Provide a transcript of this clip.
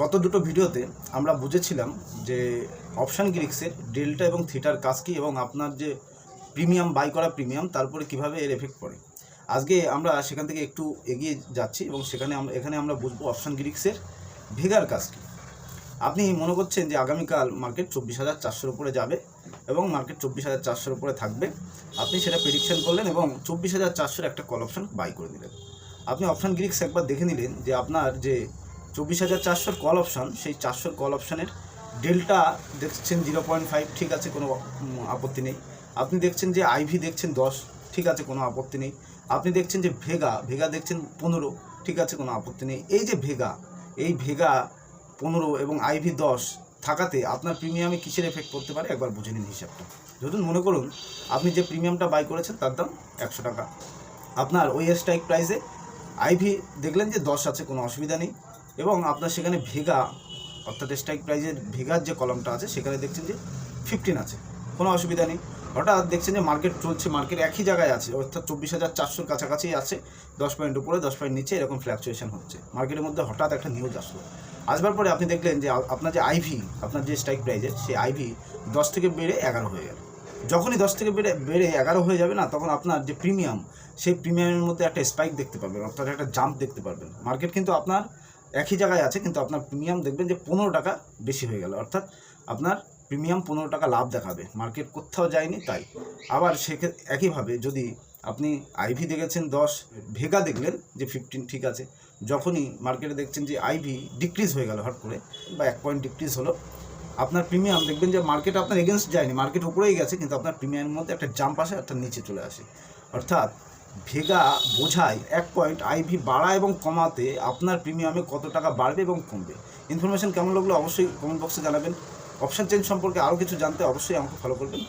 গত দুটো ভিডিওতে আমরা বুঝেছিলাম যে অপশান গ্রিক্সের ডেল্টা এবং থিটার কাজ কী এবং আপনার যে প্রিমিয়াম বাই করা প্রিমিয়াম তারপরে কিভাবে এর এফেক্ট পড়ে। আজকে আমরা সেখান থেকে একটু এগিয়ে যাচ্ছি এবং এখানে আমরা বুঝবো অপশান গ্রিক্সের ভেগার কাজ কী। আপনি মনে করছেন যে আগামীকাল মার্কেট 24,400 উপরে যাবে এবং মার্কেট 24,400 উপরে থাকবে, আপনি সেটা প্রেডিকশন করলেন এবং 24,400 একটা কল অপশান বাই করে দিলেন। আপনি অপশান গ্রিক্স একবার দেখে নিলেন যে আপনার যে 24,400 কল অপশান, সেই 400 কল অপশানের ডেল্টা দেখছেন 0.5, ঠিক আছে, কোনো আপত্তি নেই। আপনি দেখছেন যে আইভি দেখছেন 10, ঠিক আছে, কোনো আপত্তি নেই। আপনি দেখছেন যে ভেগা দেখছেন 15, ঠিক আছে, কোনো আপত্তি নেই। এই যে ভেগা 15 এবং আইভি 10 থাকাতে আপনার প্রিমিয়ামে কিসের এফেক্ট করতে পারে একবার বুঝে নিন হিসাবটা। ধরুন মনে করুন আপনি যে প্রিমিয়ামটা বাই করেছেন তার দাম 100 টাকা, আপনার ওই স্ট্রাইক প্রাইসে আইভি দেখলেন যে 10 আছে, কোনো অসুবিধা নেই, এবং আপনার সেখানে ভেগা অর্থাৎ স্ট্রাইক প্রাইজের ভেগার যে কলমটা আছে সেখানে দেখছেন যে 15 আছে, কোনো অসুবিধা নেই। হঠাৎ দেখছেন যে মার্কেট চলছে, মার্কেট একই জায়গায় আছে, অর্থাৎ 24,400 কাছাকাছি আছে, 10 পয়েন্ট উপরে 10 পয়েন্ট নিচে এরকম ফ্ল্যাকচুয়েশন হচ্ছে। মার্কেটের মধ্যে হঠাৎ একটা নিউজ আসবার পরে আপনি দেখলেন যে আপনার যে আইভি, আপনার যে স্ট্রাইক প্রাইজের সেই আইভি 10 থেকে বেড়ে 11 হয়ে গেল। যখনই 10 থেকে বেড়ে 11 হয়ে যাবে না, তখন আপনার যে প্রিমিয়াম, সেই প্রিমিয়ামের মধ্যে একটা স্পাইক দেখতে পাবেন, অর্থাৎ একটা জাম্প দেখতে পারবেন। মার্কেট কিন্তু আপনার একই জায়গায় আছে, কিন্তু আপনার প্রিমিয়াম দেখবেন যে 15 টাকা বেশি হয়ে গেল, অর্থাৎ আপনার প্রিমিয়াম 15 টাকা লাভ দেখাবে। মার্কেট কোথাও যায়নি তাই। আবার একইভাবে যদি আপনি আইভি দেখেছেন 10, ভেগা দেখলেন যে 15, ঠিক আছে, যখনই মার্কেটে দেখছেন যে আইভি ডিক্রিজ হয়ে গেল হট করে বা 1 পয়েন্ট ডিক্রিজ হলো, আপনার প্রিমিয়াম দেখবেন যে মার্কেট আপনার এগেনস্ট যায়নি, মার্কেট উপরেই গেছে, কিন্তু আপনার প্রিমিয়ামের মধ্যে একটা জাম্প আসে, একটা নিচে চলে আসে। অর্থাৎ ভেগা বোঝায় 1 পয়েন্ট আইভি বাড়া এবং কমাতে আপনার প্রিমিয়ামে কত টাকা বাড়বে এবং কমবে। ইনফরমেশন কেমন লাগলো অবশ্যই কমেন্ট বক্সে জানাবেন। অপশান চেঞ্জ সম্পর্কে আরও কিছু জানতে অবশ্যই আমাকে ফলো করবেন।